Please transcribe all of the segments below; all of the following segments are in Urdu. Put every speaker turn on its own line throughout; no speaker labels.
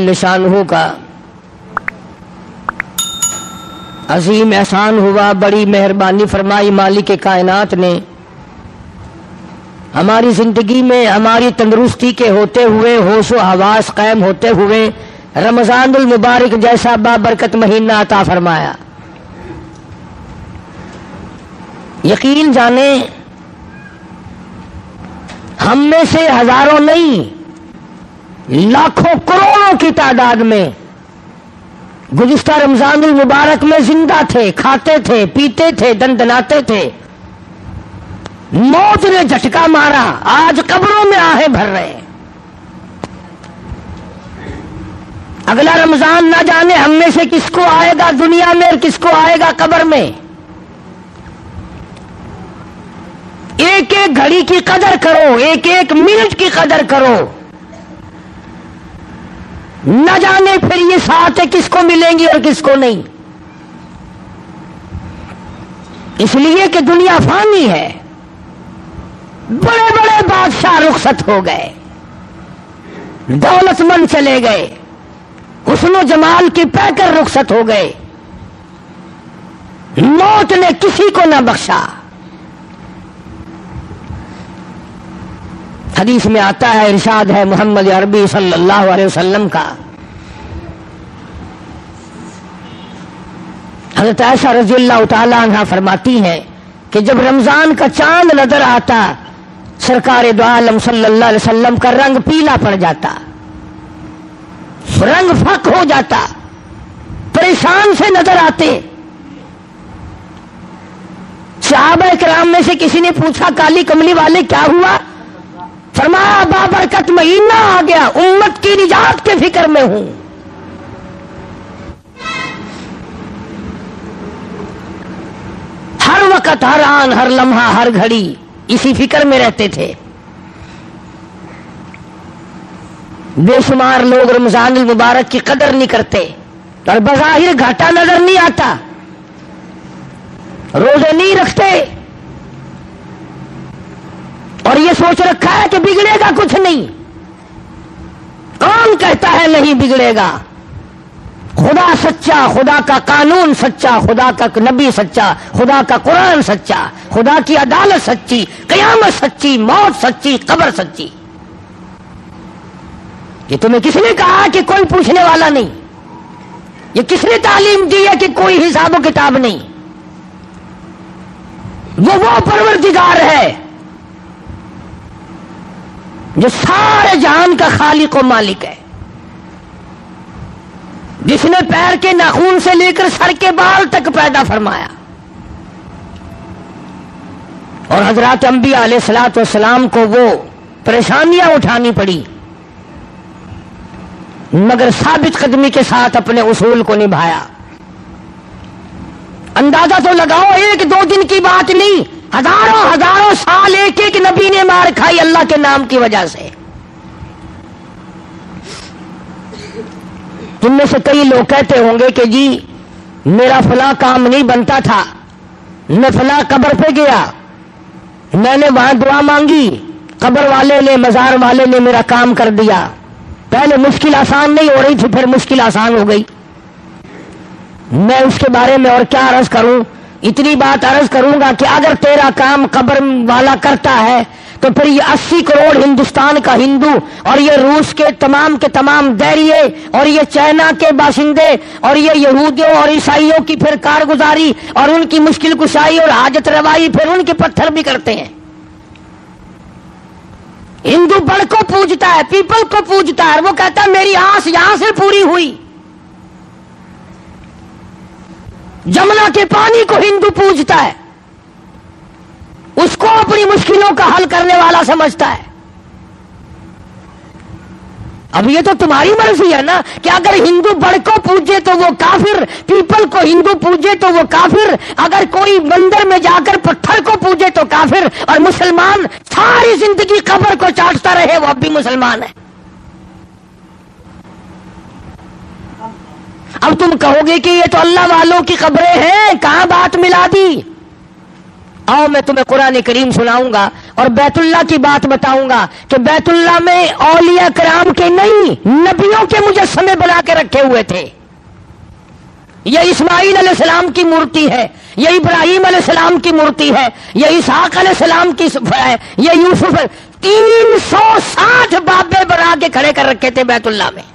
جل شانہ کا عظیم احسان ہوا، بڑی مہربانی فرمائی مالک کائنات نے ہماری زندگی میں ہماری تندرستی کے ہوتے ہوئے، ہوش و حواس قائم ہوتے ہوئے رمضان المبارک جیسا بابرکت مہینہ عطا فرمایا۔ یقین جانیں ہم میں سے ہزاروں نہیں لاکھوں کروڑوں کی تعداد میں گزشتہ رمضان المبارک میں زندہ تھے، کھاتے تھے، پیتے تھے، دندناتے تھے، موت نے جھٹکا مارا، آج قبروں میں آہیں بھر رہے ہیں۔ اگلا رمضان نہ جانے ہم میں سے کس کو آئے گا دنیا میں اور کس کو آئے گا قبر میں۔ ایک ایک گھڑی کی قدر کرو، ایک ایک منٹ کی قدر کرو، نہ جانے پھر یہ ساتھ کس کو ملیں گی اور کس کو نہیں۔ اس لیے کہ دنیا فانی ہے، بڑے بڑے بادشاہ رخصت ہو گئے، دولت مند چلے گئے، حسن و جمال کی پہ کر رخصت ہو گئے، موت نے کسی کو نہ بخشا۔ حدیث میں آتا ہے، ارشاد ہے محمد عربی صلی اللہ علیہ وسلم کا، حضرت عائشہ رضی اللہ تعالی عنہا فرماتی ہیں کہ جب رمضان کا چاند نظر آتا سرکار دو عالم صلی اللہ علیہ وسلم کا رنگ پیلا پڑ جاتا، رنگ فک ہو جاتا، پریشان سے نظر آتے۔ صحابہ کرام میں سے کسی نے پوچھا کالی کملی والے کیا ہوا؟ فرمایا بابرکت مہینہ آ گیا، امت کی نجات کے فکر میں ہوں۔ ہر وقت، ہر آن، ہر لمحہ، ہر گھڑی اسی فکر میں رہتے تھے۔ بے شمار لوگ رمضان المبارک کی قدر نہیں کرتے اور بظاہر گھاٹا نظر نہیں آتا، روزے نہیں رکھتے اور یہ سوچ رکھا ہے کہ بگڑے گا کچھ نہیں۔ کون کہتا ہے نہیں بگڑے گا؟ خدا سچا، خدا کا قانون سچا، خدا کا نبی سچا، خدا کا قرآن سچا، خدا کی عدالت سچی، قیامت سچی، موت سچی، قبر سچی۔ یہ تمہیں کس نے کہا کہ کوئی پوچھنے والا نہیں؟ یہ کس نے تعلیم دی ہے کہ کوئی حساب و کتاب نہیں؟ وہ پروردگار ہے جو سارے جہان کا خالق و مالک ہے، جس نے پیر کے ناخن سے لے کر سر کے بال تک پیدا فرمایا، اور حضرات انبیاء علیہ الصلوۃ والسلام کو وہ پریشانیاں اٹھانی پڑی مگر ثابت قدمی کے ساتھ اپنے اصول کو نبھایا۔ اندازہ تو لگاؤ، ایک دو دن کی بات نہیں، ہزاروں ہزاروں سال ایک ایک نبی نے مار کھائی اللہ کے نام کی وجہ سے۔ تم میں سے کئی لوگ کہتے ہوں گے کہ جی میرا فلاں کام نہیں بنتا تھا، میں فلاں قبر پہ گیا، میں نے وہاں دعا مانگی، قبر والے نے، مزار والے نے میرا کام کر دیا، پہلے مشکل آسان نہیں ہو رہی تھی پھر مشکل آسان ہو گئی۔ میں اس کے بارے میں اور کیا عرض کروں، اتنی بات عرض کروں گا کہ اگر تیرا کام قبر والا کرتا ہے تو پھر یہ 80 کروڑ ہندوستان کا ہندو اور یہ روس کے تمام دہریے اور یہ چائنا کے باشندے اور یہ یہودیوں اور عیسائیوں کی پھر کارگزاری اور ان کی مشکل کشائی اور حاجت روائی پھر ان کے پتھر بھی کرتے ہیں۔ ہندو بڑ کو پوجتا ہے، پیپل کو پوجتا ہے، وہ کہتا ہے میری آس یہاں سے پوری ہوئی۔ جمنا کے پانی کو ہندو پوجتا ہے، اس کو اپنی مشکلوں کا حل کرنے والا سمجھتا ہے۔ اب یہ تو تمہاری مرضی ہے نا کہ اگر ہندو بڑ کو پوجے تو وہ کافر، پیپل کو ہندو پوجے تو وہ کافر، اگر کوئی مندر میں جا کر پتھر کو پوجے تو کافر، اور مسلمان ساری زندگی قبر کو چاٹتا رہے وہ اب بھی مسلمان ہے۔ اب تم کہو گے کہ یہ تو اللہ والوں کی قبریں ہیں، کہاں بات ملا دی؟ آؤ میں تمہیں قرآن کریم سناؤں گا۔ اور بیت اللہ کی بات بتاؤں گا کہ بیت اللہ میں اولیاء کرام کے نہیں نبیوں کے مجسمے بنا کے رکھے ہوئے تھے. یہ اسماعیل علیہ السلام کی مورتی ہے, یہ ابراہیم علیہ السلام کی مورتی ہے, یہ اسحاق علیہ السلام کی ہے, یہ یوسف 360 بابے بنا کے کھڑے کر رکھے تھے بیت اللہ میں.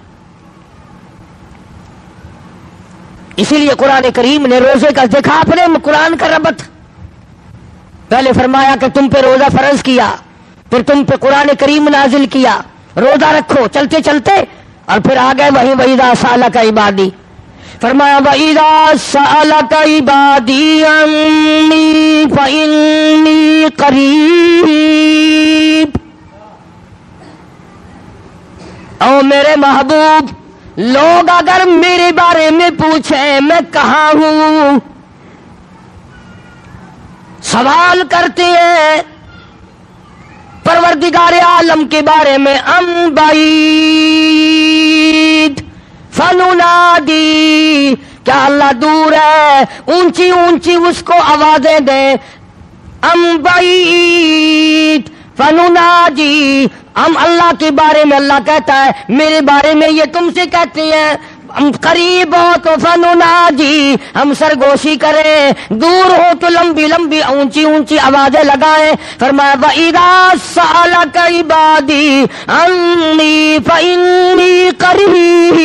اسی لیے قرآن کریم نے روزے کا دیکھا آپ نے قرآن کا ربط. پہلے فرمایا کہ تم پہ روزہ فرض کیا, پھر تم پہ قرآن کریم نازل کیا, روزہ رکھو چلتے چلتے, اور پھر آ گئے وہیں وَإِذَا سَأَلَكَ عِبَادِي. فرمایا وَإِذَا سَأَلَكَ عِبَادِي عَنِّي فَإِنِّي قَرِيبٌ. او میرے محبوب, لوگ اگر میرے بارے میں پوچھیں میں کہاں ہوں, سوال کرتے ہیں پروردگار عالم کے بارے میں, ام بعید فننادی, کیا اللہ دور ہے, اونچی اونچی اس کو آوازیں دیں. ام بعید فننادی, ہم اللہ کے بارے میں اللہ کہتا ہے میرے بارے میں یہ تم سے کہتے ہیں ہم قریب ہو تو فنناجی, ہم سرگوشی کریں, دور ہو تو لمبی لمبی اونچی اونچی آوازیں لگائیں. فرمایا وَإِذَا سَأَلَكَ عِبَادِي عَنِّي فَإِنِّي قَرِيبٌ.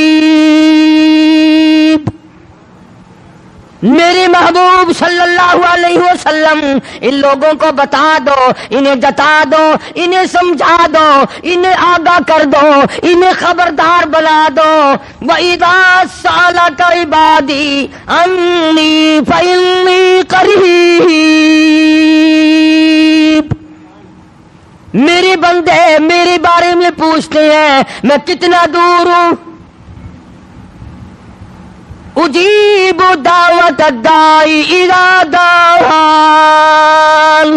میرے محبوب صلی اللہ علیہ وسلم ان لوگوں کو بتا دو, انہیں جتا دو, انہیں سمجھا دو, انہیں آگاہ کر دو, انہیں خبردار بنا دو. وَإِذَا سَأَلَكَ عِبَادِي عَنِّي فَإِنِّي قَرِيبٌ. میرے بندے میرے بارے میں پوچھتے ہیں میں کتنا دور ہوں. اجیب دعوت الداعی اذا دعان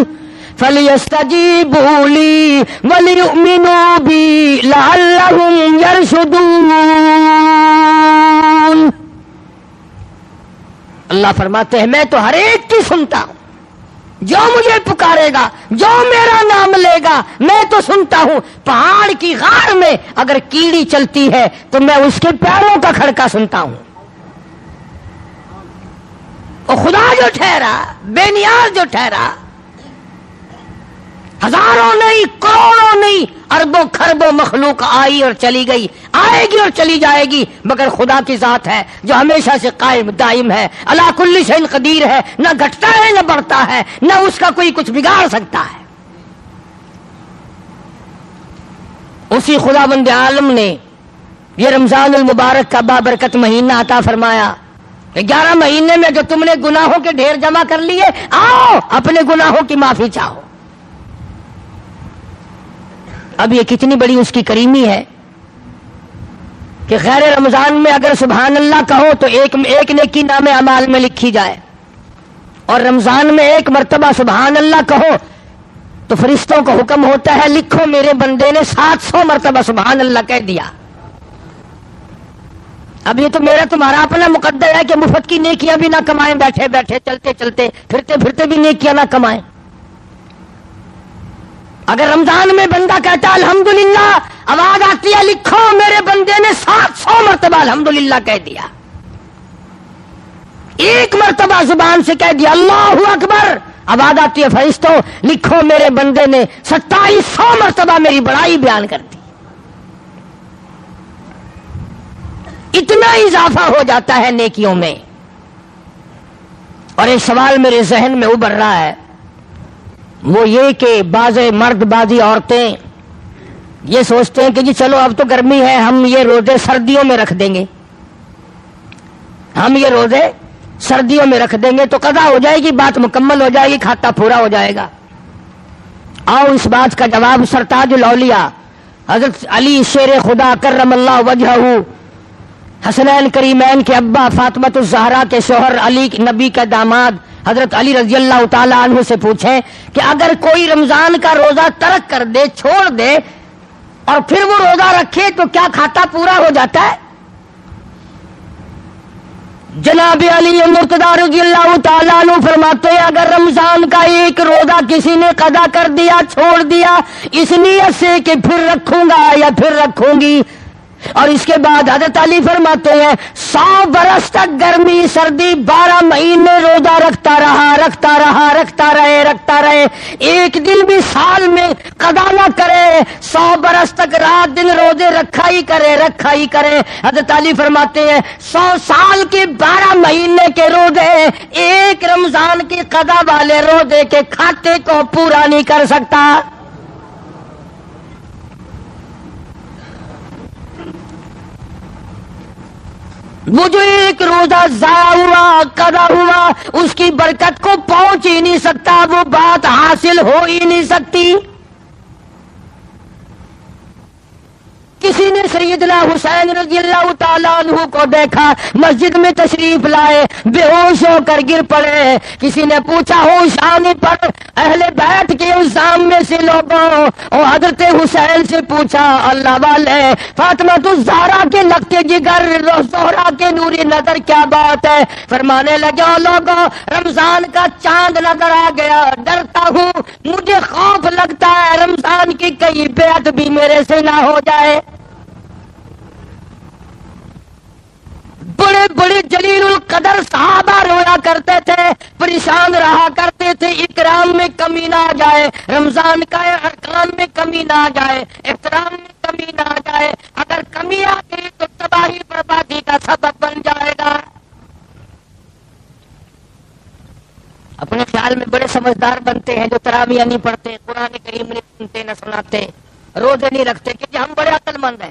فلیستجیبوا لی ولیؤمنوا بی لعلہم یرشدون. اللہ فرماتے ہیں میں تو ہر ایک کی سنتا ہوں, جو مجھے پکارے گا, جو میرا نام لے گا میں تو سنتا ہوں. پہاڑ کی غار میں اگر کیڑی چلتی ہے تو میں اس کے پیروں کا کھڑکا سنتا ہوں. اور خدا جو ٹھہرا, بے نیاز جو ٹھہرا, ہزاروں نہیں کروڑوں نہیں اربوں خربوں مخلوق آئی اور چلی گئی, آئے گی اور چلی جائے گی, مگر خدا کی ذات ہے جو ہمیشہ سے قائم دائم ہے, علی کل شیء قدیر ہے, نہ گھٹتا ہے نہ بڑھتا ہے, نہ اس کا کوئی کچھ بگاڑ سکتا ہے. اسی خداوند عالم نے یہ رمضان المبارک کا بابرکت مہینہ عطا فرمایا. 11 مہینے میں جو تم نے گناہوں کے ڈھیر جمع کر لیے, آؤ اپنے گناہوں کی معافی چاہو. اب یہ کتنی بڑی اس کی کریمی ہے کہ غیر رمضان میں اگر سبحان اللہ کہو تو ایک نیکی نام اعمال میں لکھی جائے, اور رمضان میں ایک مرتبہ سبحان اللہ کہو تو فرشتوں کو حکم ہوتا ہے لکھو میرے بندے نے 700 مرتبہ سبحان اللہ کہہ دیا. اب یہ تو میرا تمہارا اپنا مقدر ہے کہ مفت کی نیکیاں بھی نہ کمائیں, بیٹھے بیٹھے چلتے چلتے پھرتے پھرتے بھی نیکیاں نہ کمائیں. اگر رمضان میں بندہ کہتا الحمدللہ, آواز آتی ہے لکھو میرے بندے نے 700 مرتبہ الحمدللہ کہہ دیا. ایک مرتبہ زبان سے کہہ دیا اللہ اکبر, آواز آتی ہے فرشتوں لکھو میرے بندے نے 2700 مرتبہ میری بڑائی بیان کر دی. اتنا اضافہ ہو جاتا ہے نیکیوں میں. اور ایک سوال میرے ذہن میں ابھر رہا ہے, وہ یہ کہ بعض مرد بعضی عورتیں یہ سوچتے ہیں کہ جی چلو اب تو گرمی ہے, ہم یہ روزے سردیوں میں رکھ دیں گے, ہم یہ روزے سردیوں میں رکھ دیں گے تو قضا ہو جائے گی, بات مکمل ہو جائے گی, کھاتا پورا ہو جائے گا. آؤ اس بات کا جواب سرتاج الاولیاء حضرت علی شیر خدا کرم اللہ وجہہ, حسنین کریمین کے ابا, فاطمۃ الزہرا کے شوہر, علی نبی کا داماد حضرت علی رضی اللہ تعالی عنہ سے پوچھیں کہ اگر کوئی رمضان کا روزہ ترک کر دے, چھوڑ دے, اور پھر وہ روزہ رکھے تو کیا کھاتا پورا ہو جاتا ہے؟ جناب علی مرتضیٰ رضی اللہ تعالیٰ عنہ فرماتے ہیں اگر رمضان کا ایک روزہ کسی نے قضا کر دیا، چھوڑ دیا اس نیت سے کہ پھر رکھوں گا یا پھر رکھوں گی، اور اس کے بعد حضرت علی فرماتے ہیں 100 برس تک گرمی سردی 12 مہینے روزہ رکھتا رہے، ایک دن بھی سال میں قضا نہ کرے، 100 برس تک رات دن روزے رکھا ہی کرے۔ حضرت علی فرماتے ہیں 100 سال کے 12 مہینے کے روزے ایک رمضان کی قضا والے روزے کے کھاتے کو پورا نہیں کر سکتا۔ وہ جو ایک روزہ ضائع ہوا، قضا ہوا، اس کی برکت کو پہنچ ہی نہیں سکتا، وہ بات حاصل ہو ہی نہیں سکتی۔ کسی نے سیدنا حسین رضی اللہ تعالیٰ عنہ کو دیکھا، مسجد میں تشریف لائے، بے ہوش ہو کر گر پڑے۔ کسی نے پوچھا ہوش آنے پر اہل بیت کے الزام میں سے لوگوں اور حضرت حسین سے پوچھا، اللہ والے فاطمہ الزہرا کے لگتے جگر، زہرا کے نوری نظر، کیا بات ہے؟ فرمانے لگے لوگوں رمضان کا چاند نظر آ گیا، ڈرتا ہوں، مجھے خوف لگتا ہے رمضان کی کئی بیعت بھی میرے سے نہ ہو جائے۔ بڑے بڑے جلیل القدر صحابہ رویا کرتے تھے، پریشان رہا کرتے تھے، اکرام میں کمی نہ آ جائے، رمضان کا ارکان میں کمی نہ آ جائے، احترام میں کمی نہ آ جائے، اگر کمی آ گئی تو تباہی بربادی کا سبب بن جائے گا۔ اپنے خیال میں بڑے سمجھدار بنتے ہیں جو تراویح نہیں پڑھتے، قرآن کریم نہیں سنتے نہ سناتے، روزے نہیں رکھتے کہ ہم بڑے عقل مند ہیں۔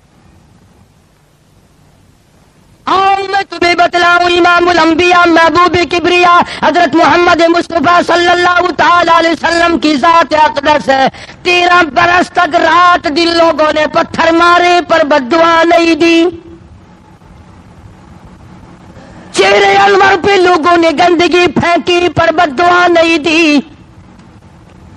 آؤ میں تمہیں بتلاؤں امام الانبیاء محبوب کبریا حضرت محمد مصطفیٰ صلی اللہ تعالی علیہ وسلم کی ذات اقدس ہے۔ 13 برس تک رات دن لوگوں نے پتھر مارے پر بد دعا نہیں دی، چہرے انور پہ لوگوں نے گندگی پھینکی پر بد دعا نہیں دی،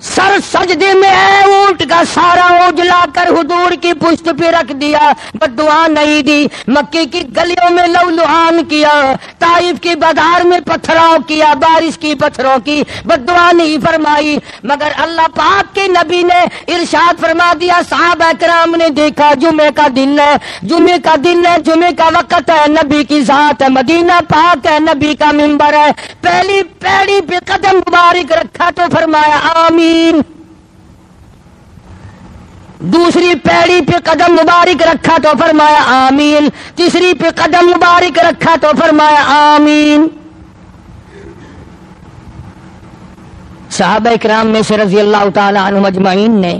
سر سجدے میں ہے اونٹ کا سارا اجلا کر حضور کی پشت پہ رکھ دیا، بد دعا نہیں دی، مکے کی گلیوں میں لو لہان کیا، طائف کی بازار میں پتھراؤ کیا، بارش کی پتھروں کی، بد دعا نہیں فرمائی، مگر اللہ پاک کے نبی نے ارشاد فرما دیا، صحابہ کرام نے دیکھا جمعے کا دن ہے، جمعے کا وقت ہے، نبی کی ذات ہے، مدینہ پاک ہے، نبی کا منبر ہے، پہلی پیڑی پہ قدم مبارک رکھا تو فرمایا آمین، دوسری پیڑی پہ قدم مبارک رکھا تو فرمایا آمین، تیسری پہ قدم مبارک رکھا تو فرمایا آمین۔ صحابہ اکرام میں سے رضی اللہ تعالی عنہم اجمعین نے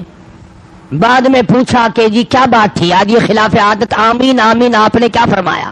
بعد میں پوچھا کہ جی کیا بات تھی آج یہ خلاف عادت آمین آمین آپ نے کیا فرمایا؟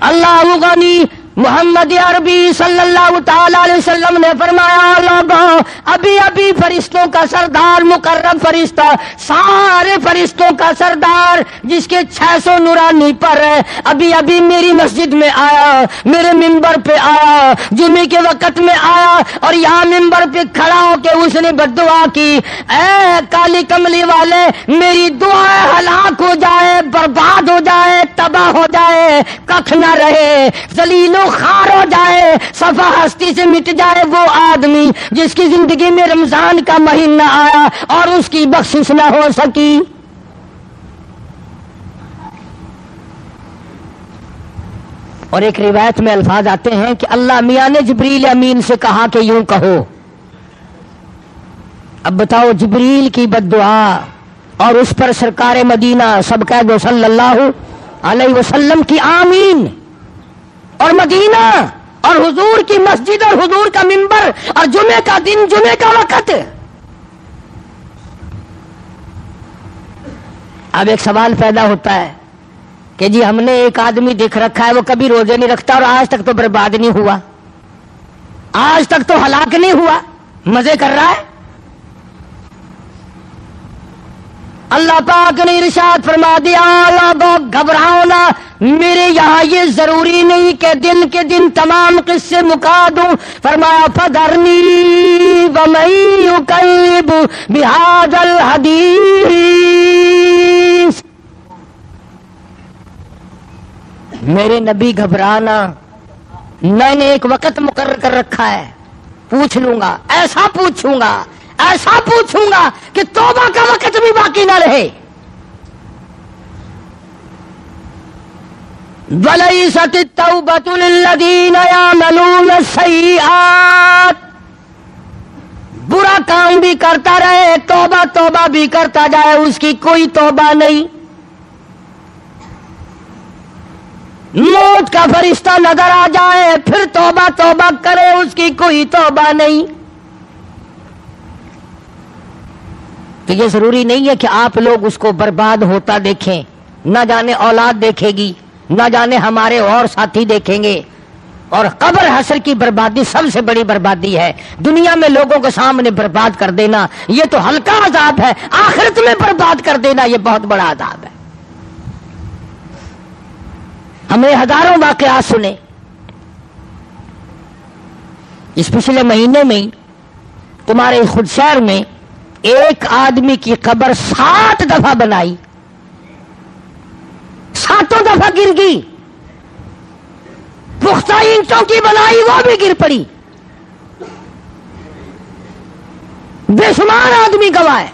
اللہ غنی محمد عربی صلی اللہ تعالی علیہ وسلم نے فرمایا لوگوں ابھی فرشتوں کا سردار مقرب فرشتہ سارے فرشتوں کا سردار جس کے 600 نورانی پر ہے ابھی میری مسجد میں آیا، میرے منبر پہ آیا، جمعے کے وقت میں آیا اور یہاں منبر پہ کھڑا ہو کے اس نے بد دعا کی، اے کالی کملی والے میری دعا ہلاک ہو جائے، برباد ہو جائے، تباہ ہو جائے، ککھ نہ رہے، ذلیل خار ہو جائے، صفا ہستی سے مٹ جائے وہ آدمی جس کی زندگی میں رمضان کا مہینہ آیا اور اس کی بخشش نہ ہو سکی۔ اور ایک روایت میں الفاظ آتے ہیں کہ اللہ میاں نے جبریل امین سے کہا کہ یوں کہو۔ اب بتاؤ جبریل کی بد دعا اور اس پر سرکار مدینہ سب کہہ دو صلی اللہ علیہ وسلم کی آمین، اور مدینہ اور حضور کی مسجد اور حضور کا منبر اور جمعے کا دن، جمعے کا وقت۔ اب ایک سوال پیدا ہوتا ہے کہ جی ہم نے ایک آدمی دیکھ رکھا ہے وہ کبھی روزے نہیں رکھتا اور آج تک تو برباد نہیں ہوا، آج تک تو ہلاک نہیں ہوا، مزے کر رہا ہے۔ اللہ پاک نے ارشاد فرما دیا لوگوں گھبراؤ نہ، میرے یہاں یہ ضروری نہیں کہ دن کے دن تمام قصے مکا دوں، فرمایا فذرنی ومن یکذب بہذا الحدیث، میرے نبی گھبرانا، میں نے ایک وقت مقرر کر رکھا ہے، پوچھ لوں گا، ایسا پوچھوں گا، ایسا پوچھوں گا کہ توبہ کا وقت بھی باقی نہ رہے۔ وَلَيْسَتِ التَّوْبَةُ لِلَّذِينَ يَعْمَلُونَ السَّيِّئَاتِ، برا کام بھی کرتا رہے، توبہ توبہ بھی کرتا جائے، اس کی کوئی توبہ نہیں۔ موت کا فرشتہ نظر آ جائے پھر توبہ توبہ کرے، اس کی کوئی توبہ نہیں۔ تو یہ ضروری نہیں ہے کہ آپ لوگ اس کو برباد ہوتا دیکھیں، نہ جانے اولاد دیکھے گی، نہ جانے ہمارے اور ساتھی دیکھیں گے۔ اور قبر حشر کی بربادی سب سے بڑی بربادی ہے۔ دنیا میں لوگوں کے سامنے برباد کر دینا یہ تو ہلکا عذاب ہے، آخرت میں برباد کر دینا یہ بہت بڑا عذاب ہے۔ ہم نے ہزاروں واقعات سنے، اس پچھلے مہینے میں تمہارے خود شہر میں ایک آدمی کی قبر 7 دفعہ بنائی، 7 دفعہ گر گئی، پختہ اینٹوں کی بنائی وہ بھی گر پڑی، بے شمار آدمی گوائے۔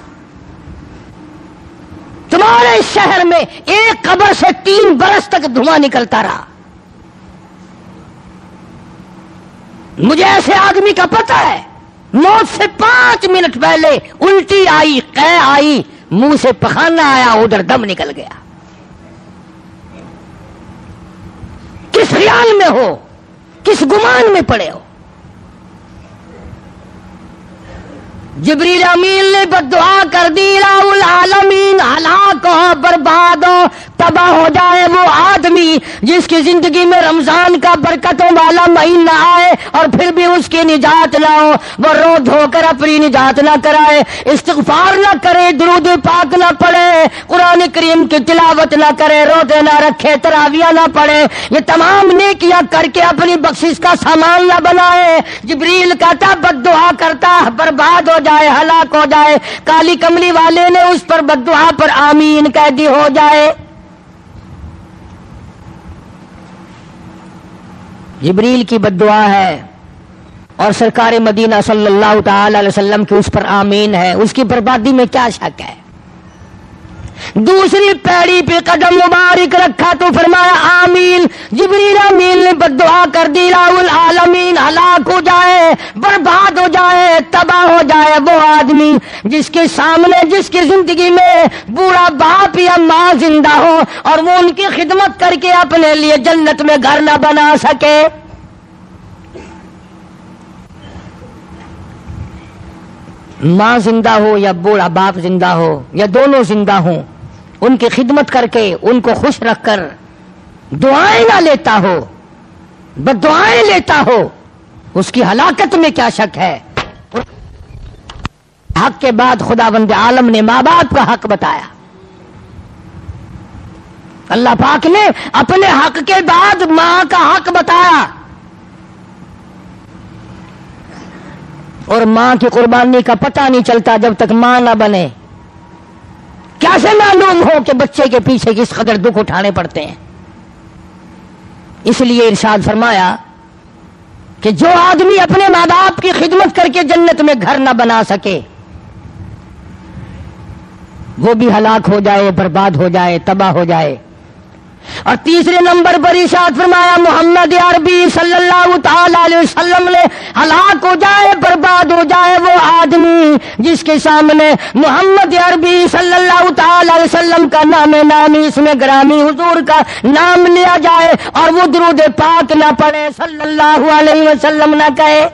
تمہارے اس شہر میں ایک قبر سے 3 برس تک دھواں نکلتا رہا۔ مجھے ایسے آدمی کا پتہ ہے، موت سے 5 منٹ پہلے الٹی آئی، قے آئی، منہ سے پخانہ آیا، ادھر دم نکل گیا۔ کس خیال میں ہو، کس گمان میں پڑے ہو؟ جبریل امین نے بددعا کر دی، الہ العالمین ہلاک ہو، برباد ہو، تباہ ہو جائے وہ آدمی جس کی زندگی میں رمضان کا برکتوں والا مہینہ آئے اور پھر بھی اس کی نجات نہ ہو، وہ رو دھو کر اپنی نجات نہ کرائے، استغفار نہ کرے، درود پاک نہ پڑھے، قرآن کریم کی تلاوت نہ کرے، روزے نہ رکھے، تراویح نہ پڑھے، یہ تمام نیکیاں کر کے اپنی بخشش کا سامان نہ بنائے۔ جبریل کہتا بددعا کرتا برباد ہو جائے، ہلاک ہو جائے، کالی کملی والے نے اس پر بددعا پر آمین کہہ دی، ہو جائے۔ جبریل کی بددعا ہے اور سرکار مدینہ صلی اللہ تعالی علیہ وسلم کی اس پر آمین ہے، اس کی بربادی میں کیا شک ہے؟ دوسری پیڑی پہ قدم مبارک رکھا تو فرمایا آمین۔ جبریل امین نے بددعا کر دی، الہ العالمین ہلاک ہو جائے، برباد ہو جائے، تباہ ہو جائے وہ آدمی جس کے سامنے، جس کی زندگی میں بوڑھا باپ یا ماں زندہ ہو اور وہ ان کی خدمت کر کے اپنے لیے جنت میں گھر نہ بنا سکے۔ ماں زندہ ہو یا بوڑھا باپ زندہ ہو یا دونوں زندہ ہوں، ان کی خدمت کر کے ان کو خوش رکھ کر دعائیں نہ لیتا ہو، بددعائیں لیتا ہو، اس کی ہلاکت میں کیا شک ہے؟ حق کے بعد خداوند عالم نے ماں باپ کا حق بتایا۔ اللہ پاک نے اپنے حق کے بعد ماں کا حق بتایا، اور ماں کی قربانی کا پتہ نہیں چلتا جب تک ماں نہ بنے۔ کیسے معلوم ہو کہ بچے کے پیچھے کس قدر دکھ اٹھانے پڑتے ہیں؟ اس لیے ارشاد فرمایا کہ جو آدمی اپنے ماں باپ کی خدمت کر کے جنت میں گھر نہ بنا سکے وہ بھی ہلاک ہو جائے، برباد ہو جائے، تباہ ہو جائے۔ اور تیسرے نمبر پر ارشاد فرمایا محمد عربی صلی اللہ تعالی علیہ وسلم نے ہلاک ہو جائے، برباد ہو جائے وہ آدمی جس کے سامنے محمد عربی صلی اللہ تعالی علیہ وسلم کا نام نامی، اس میں گرامی حضور کا نام لیا جائے اور وہ درود پاک نہ پڑھے، صلی اللہ علیہ وسلم نہ کہے۔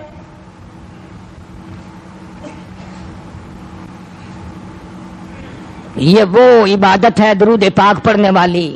یہ وہ عبادت ہے درود پاک پڑھنے والی۔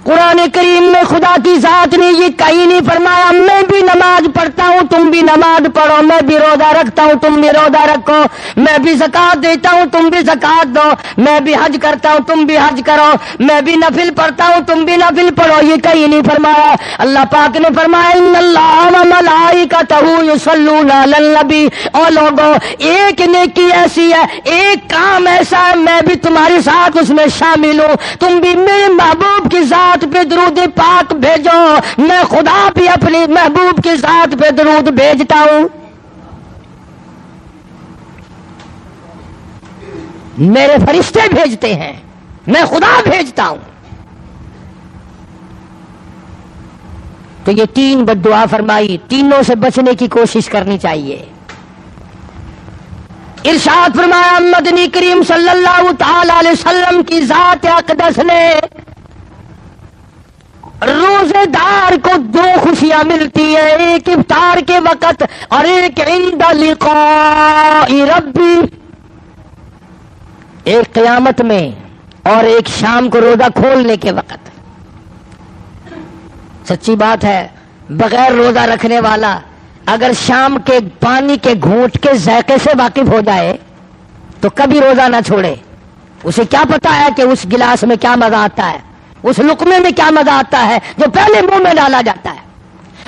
قرآن کریم میں خدا کی ذات نے یہ کہیں نہیں فرمایا میں بھی نماز پڑھتا ہوں تم بھی نماز پڑھو، میں بھی روزہ رکھتا ہوں تم بھی روزہ رکھو، میں بھی زکات دیتا ہوں تم بھی زکات دو، میں بھی حج کرتا ہوں تم بھی حج کرو، میں بھی نفل پڑھتا ہوں تم بھی نفل پڑھو، یہ کہیں نہیں فرمایا۔ اللہ پاک نے فرمایا ان اللہ و ملائکتہ یصلون علی النبی، او لوگوں ایک نیکی ایسی ہے، ایک کام ایسا ہے میں بھی تمہارے ساتھ اس میں شامل ہوں، تم بھی میرے محبوب کی ذات ذات پہ درود پاک بھیجو، میں خدا بھی اپنے محبوب کی ذات پہ درود بھیجتا ہوں۔ میرے فرشتے بھیجتے ہیں، میں خدا بھیجتا ہوں۔ تو یہ تین بد دعا فرمائی، تینوں سے بچنے کی کوشش کرنی چاہیے۔ ارشاد فرمایا مدنی کریم صلی اللہ تعالی علیہ وسلم کی ذات اقدس نے روزے دار کو دو خوشیاں ملتی ہیں، ایک افطار کے وقت اور ایک عند لقاء ربی، ایک قیامت میں اور ایک شام کو روزہ کھولنے کے وقت۔ سچی بات ہے، بغیر روزہ رکھنے والا اگر شام کے پانی کے گھونٹ کے ذائقے سے واقف ہو جائے تو کبھی روزہ نہ چھوڑے۔ اسے کیا پتا ہے کہ اس گلاس میں کیا مزہ آتا ہے، اس لقمے میں کیا مزہ آتا ہے جو پہلے منہ میں ڈالا جاتا ہے،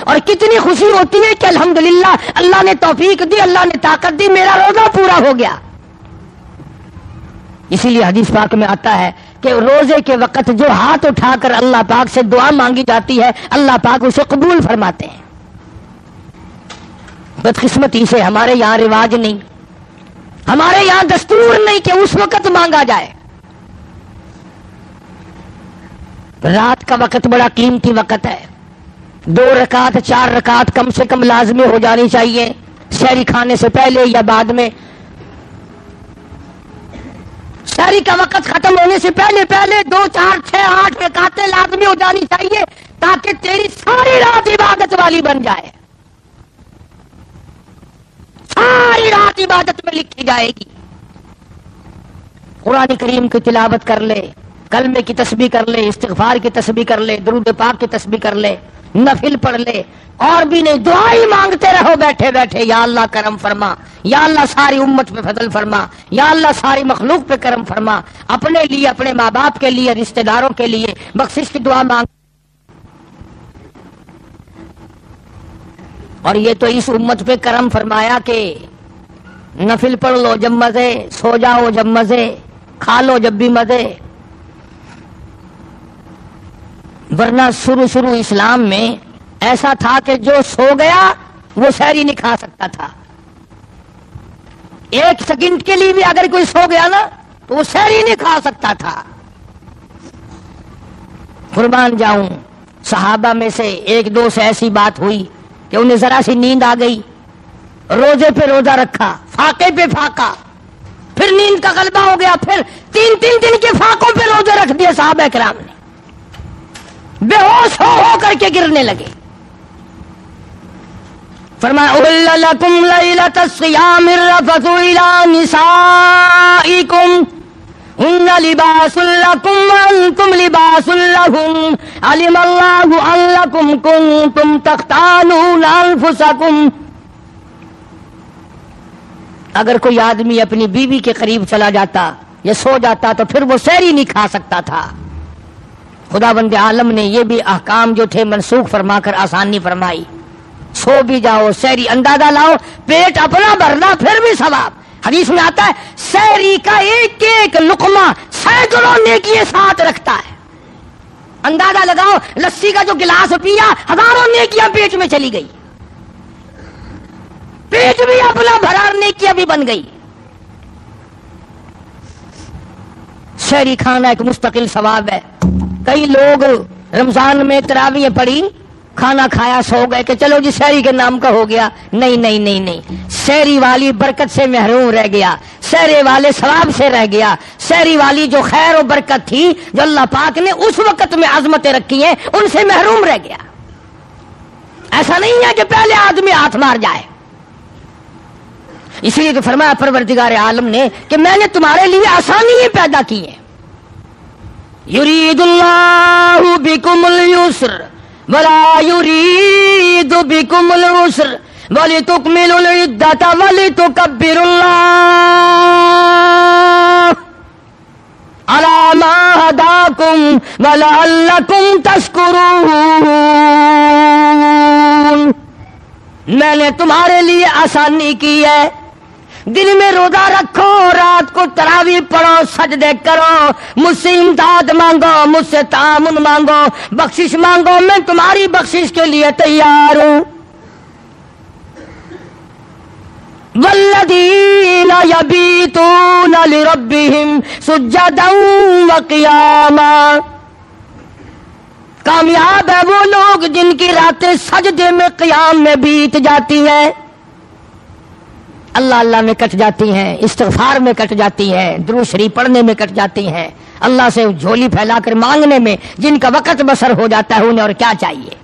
اور کتنی خوشی ہوتی ہے کہ الحمدللہ اللہ نے توفیق دی، اللہ نے طاقت دی، میرا روزہ پورا ہو گیا۔ اسی لیے حدیث پاک میں آتا ہے کہ روزے کے وقت جو ہاتھ اٹھا کر اللہ پاک سے دعا مانگی جاتی ہے اللہ پاک اسے قبول فرماتے ہیں۔ بدقسمتی سے ہمارے یہاں رواج نہیں، ہمارے یہاں دستور نہیں کہ اس وقت مانگا جائے۔ رات کا وقت بڑا قیمتی وقت ہے، 2 رکعت 4 رکعت کم سے کم لازمی ہو جانی چاہیے، سحری کھانے سے پہلے یا بعد میں۔ سحری کا وقت ختم ہونے سے پہلے 2 4 6 8 رکعتیں لازمی ہو جانی چاہیے تاکہ تیری ساری رات عبادت والی بن جائے، ساری رات عبادت میں لکھی جائے گی۔ قرآن کریم کی تلاوت کر لے، کلمے کی تسبیح کر لے، استغفار کی تسبیح کر لے، درود پاک کی تسبیح کر لے، نفل پڑھ لے، اور بھی نہیں دعا ہی مانگتے رہو بیٹھے بیٹھے، یا اللہ کرم فرما، یا اللہ ساری امت پہ فضل فرما، یا اللہ ساری مخلوق پہ کرم فرما، اپنے لیے، اپنے ماں باپ کے لیے، رشتہ داروں کے لیے بخشش کی دعا مانگ۔ اور یہ تو اس امت پہ کرم فرمایا کہ نفل پڑھ لو جب مزے، سو جاؤ جب مزے، کھا لو جب بھی مزے، ورنہ شروع اسلام میں ایسا تھا کہ جو سو گیا وہ سحری نہیں کھا سکتا تھا، 1 سیکنڈ کے لیے بھی اگر کوئی سو گیا نا تو وہ سحری نہیں کھا سکتا تھا۔ قربان جاؤں، صحابہ میں سے 1 2 سے ایسی بات ہوئی کہ انہیں ذرا سی نیند آ گئی، روزے پہ روزہ رکھا، فاقے پہ فاقہ، پھر نیند کا غلبہ ہو گیا، پھر 3 دن کے فاقوں پہ روزے رکھ دیے صحابہ کرام نے، بے ہوش ہو کر کے گرنے لگے۔ فرمایا احل لکم لیلۃ الصیام الرفث الی نسائکم ہن لباس لکم وانتم لباس لہن علم اللہ انکم کنتم تختانون انفسکم۔ اگر کوئی آدمی اپنی بیوی کے قریب چلا جاتا یا سو جاتا تو پھر وہ سحری نہیں کھا سکتا تھا۔ خداوند عالم نے یہ بھی احکام جو تھے منسوخ فرما کر آسانی فرمائی، سو بھی جاؤ، سحری اندازہ لاؤ، پیٹ اپنا بھرنا پھر بھی ثواب۔ حدیث میں آتا ہے سحری کا ایک لقمہ سینکڑوں نیکی ساتھ رکھتا ہے۔ اندازہ لگاؤ، لسی کا جو گلاس پیا 1000 نیکیاں پیٹ میں چلی گئی، پیٹ بھی اپنا بھرا، نیکیاں بھی بن گئی۔ سحری کھانا ایک مستقل ثواب ہے۔ کئی لوگ رمضان میں تراویح پڑھی، کھانا کھایا، سو گئے کہ چلو جی سحری کے نام کا ہو گیا۔ نہیں نہیں نہیں نہیں، سحری والی برکت سے محروم رہ گیا، سحری والے ثواب سے رہ گیا، سحری والی جو خیر و برکت تھی جو اللہ پاک نے اس وقت میں عظمتیں رکھی ہیں ان سے محروم رہ گیا۔ ایسا نہیں ہے کہ پہلے آدمی ہاتھ مار جائے۔ اسی لیے تو فرمایا پروردگار عالم نے کہ میں نے تمہارے لیے آسانی ہی پیدا کی ہے۔ یرید اللہ بکم اليسر ولا یرید بکم العسر ولتکملوا العدۃ ولتکبروا اللہ علی ما ہداکم ولعلکم تشکرون۔ میں نے تمہارے لیے آسانی کی ہے دن میں روزہ رکھو، رات کو تراویح پڑھو، سجدے کرو، مجھ سے امداد مانگو، مجھ سے تعاون مانگو، بخشش مانگو، میں تمہاری بخشش کے لیے تیار ہوں۔ والذین یبیتون لربہم سجدا وقیاما، کامیاب ہے وہ لوگ جن کی راتیں سجدے میں قیام میں بیت جاتی ہیں، اللہ اللہ میں کٹ جاتی ہیں، استغفار میں کٹ جاتی ہیں، درود شریف پڑھنے میں کٹ جاتی ہیں، اللہ سے جھولی پھیلا کر مانگنے میں جن کا وقت بسر ہو جاتا ہے، انہیں اور کیا چاہیے۔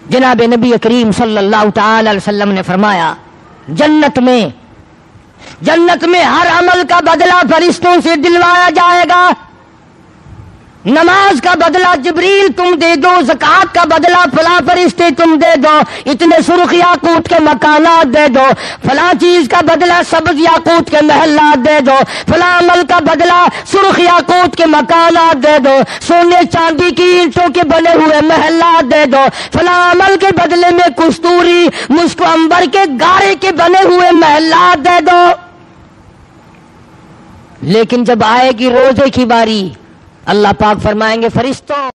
جناب نبی کریم صلی اللہ تعالی علیہ وسلم نے فرمایا جنت میں ہر عمل کا بدلہ فرشتوں سے دلوایا جائے گا۔ نماز کا بدلہ جبریل تم دے دو، زکوٰۃ کا بدلہ فلاں فرشتے تم دے دو، اتنے سرخ یاقوت کے مکانات دے دو، فلاں چیز کا بدلہ سبز یاقوت کے محلات دے دو، فلاں عمل کا بدلہ سرخ یاقوت کے مکانات دے دو، سونے چاندی کی اینٹوں کے بنے ہوئے محلات دے دو، فلاں عمل کے بدلے میں کستوری مشک و عنبر کے گارے کے بنے ہوئے محلات دے دو۔ لیکن جب آئے گی روزے کی باری، اللہ پاک فرمائیں گے فرشتوں